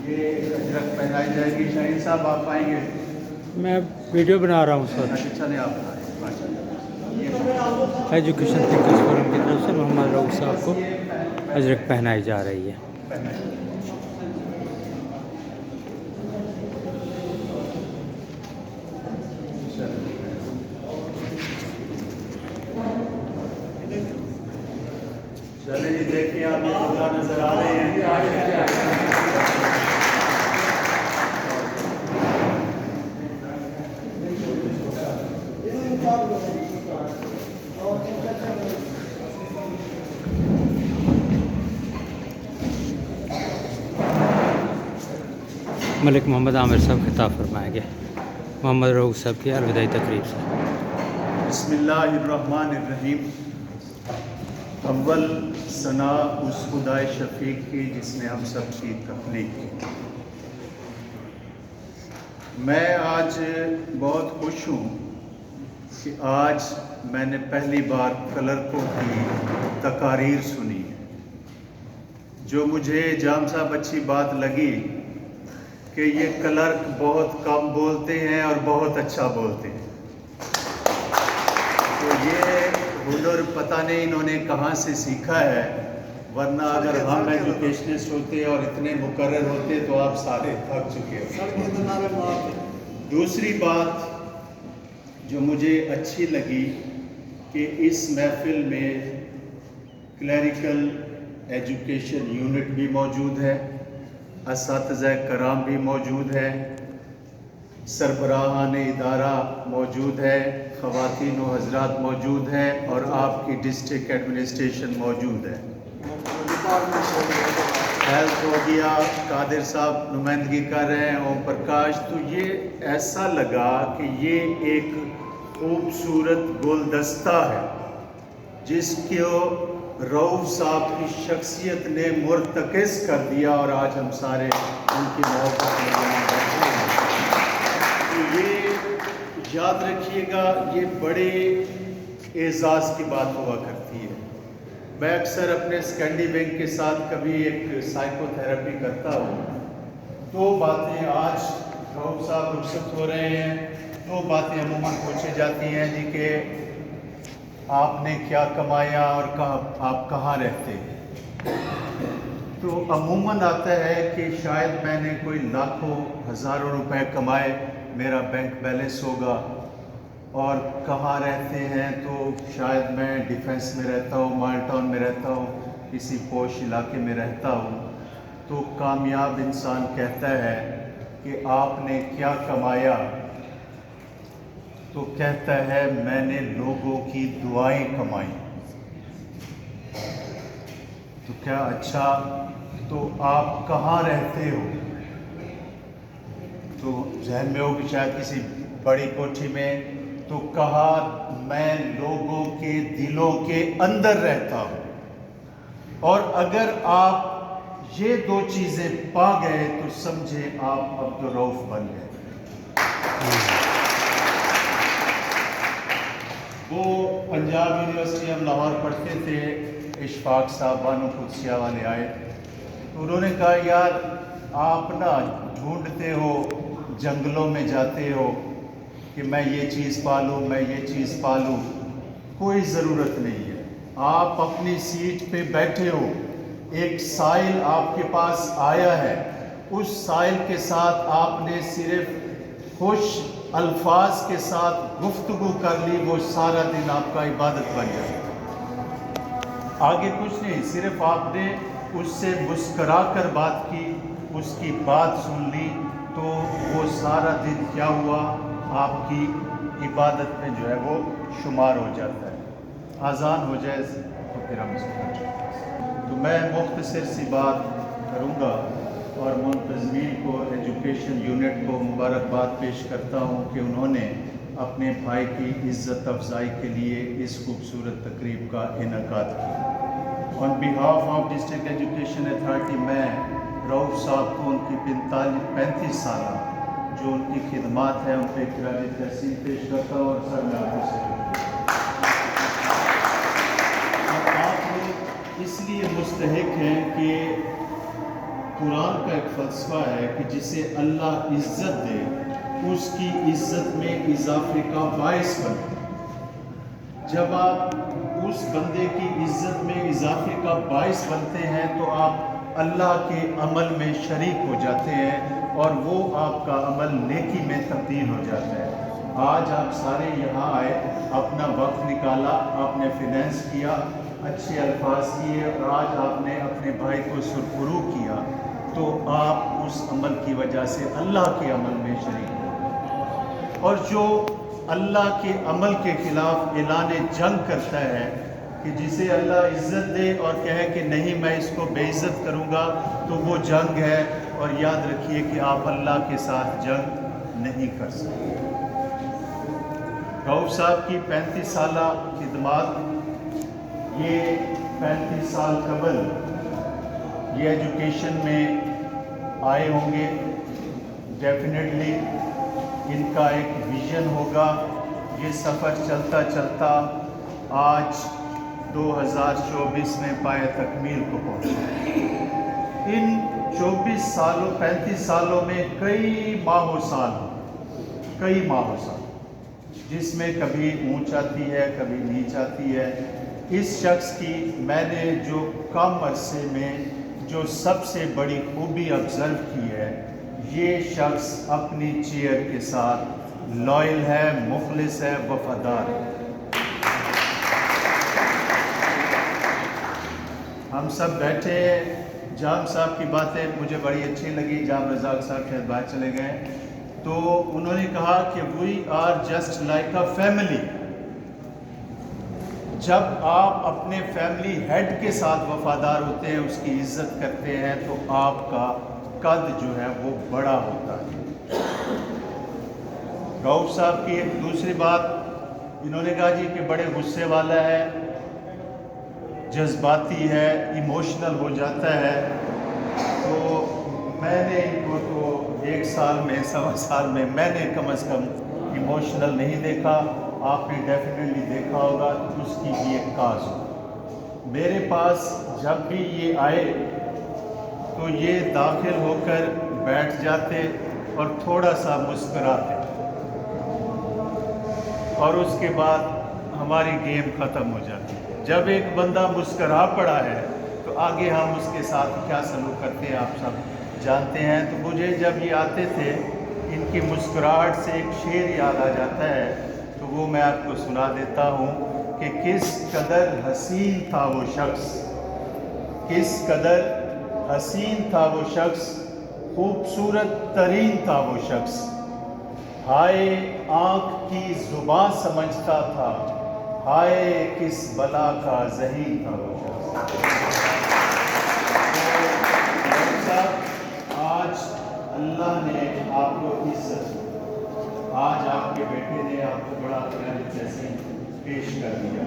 یہ اجرت پہنائی جائے گی. شاہین صاحب آپ آئیں گے؟ میں ویڈیو بنا رہا ہوں سر. اچھا چلیں آپ بنائیں. ماشاء ایجوکیشن تھنکرز فورم کی طرف سے محمد رؤوف صاحب کو اجرت پہنائی جا رہی ہے. چلیں جی دیکھیے آپ یہ خدا نظر آ رہے ہیں. ملک محمد عامر صاحب خطاب فرمائیں گے محمد رؤوف صاحب کی الوداعی تقریب سے. بسم اللہ الرحمن الرحیم. اول ثنا اس خدائے شفیق کی جس نے ہم سب کی تخلیق کی. میں آج بہت خوش ہوں کہ آج میں نے پہلی بار کلرکوں کی تقاریر سنی. جو مجھے جام صاحب اچھی بات لگی کہ یہ کلرک بہت کم بولتے ہیں اور بہت اچھا بولتے ہیں. تو یہ ہنر پتہ نہیں انہوں نے کہاں سے سیکھا ہے، ورنہ اگر ہم ایجوکیشنسٹ ہوتے اور اتنے مقرر ہوتے تو آپ سارے تھک چکے ہوتے. دوسری بات جو مجھے اچھی لگی کہ اس محفل میں کلیریکل ایجوکیشن یونٹ بھی موجود ہے، اساتذہ کرام بھی موجود ہے، سربراہان ادارہ موجود ہے، خواتین و حضرات موجود ہیں، اور آپ کی ڈسٹرکٹ ایڈمنسٹریشن موجود ہے. ہیلتھ ہو گیا، قادر صاحب نمائندگی کر رہے ہیں، اوم پرکاش. تو یہ ایسا لگا کہ یہ ایک خوبصورت گلدستہ ہے جس کو رؤوف صاحب کی شخصیت نے مرتکز کر دیا، اور آج ہم سارے ان کی محبت میں بیٹھے ہیں. تو یہ یاد رکھیے گا، یہ بڑے اعزاز کی بات ہوا کرتی ہے. میں اکثر اپنے سیکنڈری ونگ کے ساتھ کبھی ایک سائیکو تھراپی کرتا ہوں. دو باتیں آج رؤوف صاحب رخصت ہو رہے ہیں، دو باتیں عموماً پوچھی جاتی ہیں جی کہ آپ نے کیا کمایا اور آپ کہاں رہتے ہیں. تو عموماً آتا ہے کہ شاید میں نے کوئی لاکھوں ہزاروں روپے کمائے، میرا بینک بیلنس ہوگا، اور کہاں رہتے ہیں تو شاید میں ڈیفنس میں رہتا ہوں، مال ٹاؤن میں رہتا ہوں، کسی پوش علاقے میں رہتا ہوں. تو کامیاب انسان کہتا ہے کہ آپ نے کیا کمایا، تو کہتا ہے میں نے لوگوں کی دعائیں کمائی. تو کیا اچھا، تو آپ کہاں رہتے ہو؟ تو ذہن میں ہو کہ شاید کسی بڑی کوٹھی میں. تو کہا میں لوگوں کے دلوں کے اندر رہتا ہوں. اور اگر آپ یہ دو چیزیں پا گئے تو سمجھے آپ عبدالرؤوف بن گئے. وہ پنجاب یونیورسٹی ہم لاہور پڑھتے تھے، اشفاق صاحب بانو قدسیہ والے آئے تو انہوں نے کہا یار آپ نا ڈھونڈتے ہو، جنگلوں میں جاتے ہو کہ میں یہ چیز پالوں، میں یہ چیز پالوں. کوئی ضرورت نہیں ہے. آپ اپنی سیٹ پہ بیٹھے ہو، ایک سائل آپ کے پاس آیا ہے، اس سائل کے ساتھ آپ نے صرف خوش الفاظ کے ساتھ گفتگو کر لی، وہ سارا دن آپ کا عبادت بن جائے. آگے کچھ نہیں، صرف آپ نے اس سے مسکرا کر بات کی، اس کی بات سن لی، تو وہ سارا دن کیا ہوا، آپ کی عبادت میں جو ہے وہ شمار ہو جاتا ہے. اذان ہو جائے تو پھر ہم اس کو تو میں مختصر سی بات کروں گا، اور منتظمین کو، ایجوکیشن یونٹ کو مبارکباد پیش کرتا ہوں کہ انہوں نے اپنے بھائی کی عزت افزائی کے لیے اس خوبصورت تقریب کا انعقاد کیا. On behalf of district education authority میں رؤوف صاحب کو ان کی 35 سالہ جو ان کی خدمات ہیں ان پہ خراج تحسین پیش کرتا ہوں، اور سر میں آپ کو سے آپ لوگ اس لیے مستحق ہیں کہ قرآن کا ایک فلسفہ ہے کہ جسے اللہ عزت دے اس کی عزت میں اضافے کا باعث بنے۔ جب آپ اس بندے کی عزت میں اضافے کا باعث بنتے ہیں تو آپ اللہ کے عمل میں شریک ہو جاتے ہیں اور وہ آپ کا عمل نیکی میں تبدیل ہو جاتا ہے۔ آج آپ سارے یہاں آئے، اپنا وقت نکالا، آپ نے فائنینس کیا، اچھے الفاظ کیے اور آج آپ نے اپنے بھائی کو سرخرو کیا، تو آپ اس عمل کی وجہ سے اللہ کے عمل میں شریک ہو۔ اور جو اللہ کے عمل کے خلاف اعلان جنگ کرتا ہے کہ جسے اللہ عزت دے اور کہے کہ نہیں میں اس کو بے عزت کروں گا، تو وہ جنگ ہے، اور یاد رکھیے کہ آپ اللہ کے ساتھ جنگ نہیں کر سکتے۔ رؤوف صاحب کی 35 سالہ خدمات، یہ 35 سال قبل یہ ایجوکیشن میں آئے ہوں گے، ڈیفینیٹلی ان کا ایک ویژن ہوگا۔ یہ سفر چلتا چلتا آج 2024 میں پائے تکمیل کو پہنچا۔ ان 35 سالوں میں کئی ماہ و سال، جس میں کبھی اونچ آتی ہے کبھی نیچ آتی ہے۔ اس شخص کی میں نے جو کم عرصے میں جو سب سے بڑی خوبی آبزرو کی ہے، یہ شخص اپنی چیئر کے ساتھ لائل ہے، مخلص ہے، وفادار ہے۔ ہم سب بیٹھے ہیں، جام صاحب کی باتیں مجھے بڑی اچھی لگی، جام رزاق صاحب شاید باہر چلے گئے، تو انہوں نے کہا کہ we are just like a family. جب آپ اپنے فیملی ہیڈ کے ساتھ وفادار ہوتے ہیں، اس کی عزت کرتے ہیں، تو آپ کا قد جو ہے وہ بڑا ہوتا ہے۔ رؤوف صاحب کی ایک دوسری بات، انہوں نے کہا جی کہ بڑے غصے والا ہے، جذباتی ہے، ایموشنل ہو جاتا ہے۔ تو میں نے ان کو تو 1 سال میں 1.25 سال میں میں نے کم از کم ایموشنل نہیں دیکھا، آپ نے ڈیفینیٹلی دیکھا ہوگا، اس کی بھی ایک کاز ہو۔ میرے پاس جب بھی یہ آئے تو یہ داخل ہو کر بیٹھ جاتے اور تھوڑا سا مسکراتے، اور اس کے بعد ہماری گیم ختم ہو جاتی۔ جب ایک بندہ مسکرا پڑا ہے تو آگے ہم اس کے ساتھ کیا سلوک کرتے ہیں آپ سب جانتے ہیں۔ تو مجھے جب یہ آتے تھے، ان کی مسکراہٹ سے ایک شعر یاد آ جاتا ہے، تو وہ میں آپ کو سنا دیتا ہوں کہ کس قدر حسین تھا وہ شخص، کس قدر حسین تھا وہ شخص، خوبصورت ترین تھا وہ شخص، ہائے آنکھ کی زباں سمجھتا تھا، ہائے کس بلا کا ذہین تھا وہ شخص۔ آج اللہ نے آپ کو عزت، آج آپ کے بیٹے نے آپ کو بڑا پیاری تحسین پیش کر دیا۔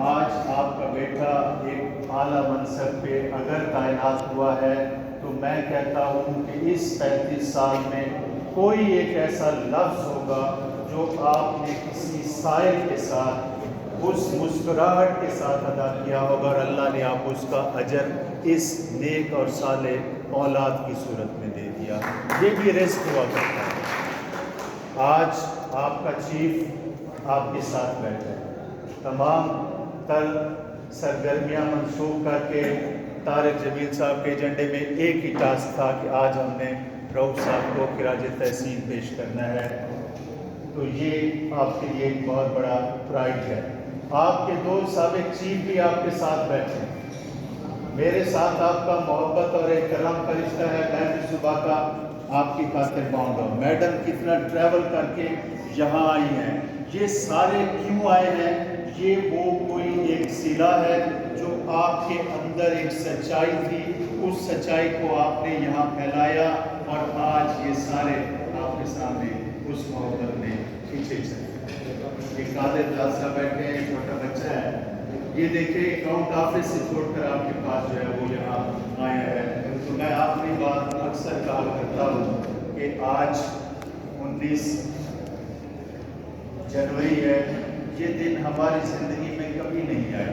آج آپ کا بیٹا ایک اعلیٰ منصب پہ اگر تعینات ہوا ہے، تو میں کہتا ہوں کہ اس 35 سال میں کوئی ایک ایسا لفظ ہوگا جو آپ نے کسی سائل کے ساتھ اس مسکراہٹ کے ساتھ ادا کیا ہوگا، اور اللہ نے آپ اس کا اجر اس نیک اور صالح اولاد کی صورت میں دے دیا۔ یہ بھی رزق ہوا کرتا ہے۔ آج آپ کا چیف آپ کے ساتھ بیٹھا ہے، تمام تر سرگرمیاں منسوخ کر کے طارق جمیل صاحب کے ایجنڈے میں ایک ہی ٹاسک تھا کہ آج ہم نے رؤوف صاحب کو خراج تحسین پیش کرنا ہے۔ تو یہ آپ کے لیے ایک بہت بڑا پرائڈ ہے۔ آپ کے 2 سابق چیف بھی آپ کے ساتھ بیٹھے ہیں، میرے ساتھ آپ کا محبت اور احترام کا رشتہ ہے، میں بھی صبح کا آپ کی خاطر باؤنڈ ہوں۔ میڈم کتنا ٹریول کر کے یہاں آئی ہیں، یہ سارے کیوں آئے ہیں؟ یہ وہ کوئی ایک صلہ ہے جو آپ کے اندر ایک سچائی تھی، اس سچائی کو آپ نے یہاں پھیلایا، اور آج یہ سارے آپ کے سامنے اس محبت میں پیچھے چلے۔ ایک قادر داد صاحب بیٹھے ہیں، چھوٹا بچہ ہے، یہ دیکھیں اکاؤنٹ آفس سے چھوڑ کر آپ کے پاس جو ہے وہ یہاں آیا ہے۔ تو میں آخری بات اکثر کہا کرتا ہوں کہ آج 19 جنوری ہے، یہ دن ہماری زندگی میں کبھی نہیں آئے۔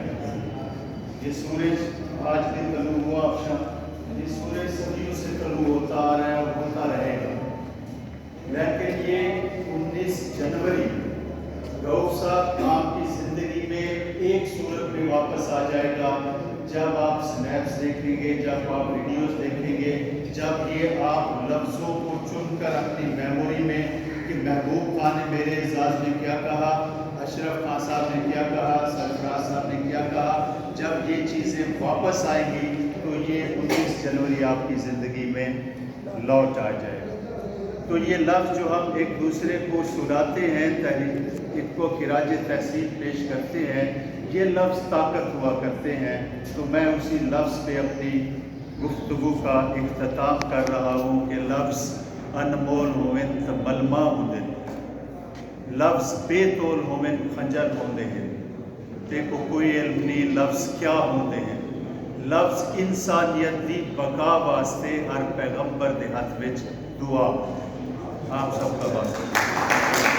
یہ سورج آج دن طلوع ہوا، یہ سورج واپس آ جائے گا. جب آپ سنیپس دیکھیں گے, جب آپ ویڈیوز دیکھیں گے, جب یہ آپ لفظوں کو چن کر اپنی میموری میں کہ محبوب خان نے میرے اعزاز میں کیا کہا, اشرف خان صاحب نے کیا کہا, سرفراز صاحب نے کیا کہا, جب یہ چیزیں واپس آئیں گی تو یہ 19 جنوری آپ کی زندگی میں لوٹ آ جائے گا. تو یہ لفظ جو ہم ایک دوسرے کو سناتے ہیں, ان کو خراج تحسین پیش کرتے ہیں, یہ لفظ طاقت ہوا کرتے ہیں. تو میں اسی لفظ پہ اپنی گفتگو کا اختتام کر رہا ہوں کہ لفظ انمول ہوئن تو ملما ہوں, لفظ بے تول ہوئن خنجر ہوندے ہیں. دیکھو کوئی علم نہیں لفظ کیا ہوندے ہیں. لفظ انسانیت دی بقا واسطے ہر پیغمبر دے ہاتھ وچ دعا. آپ سب کا بات.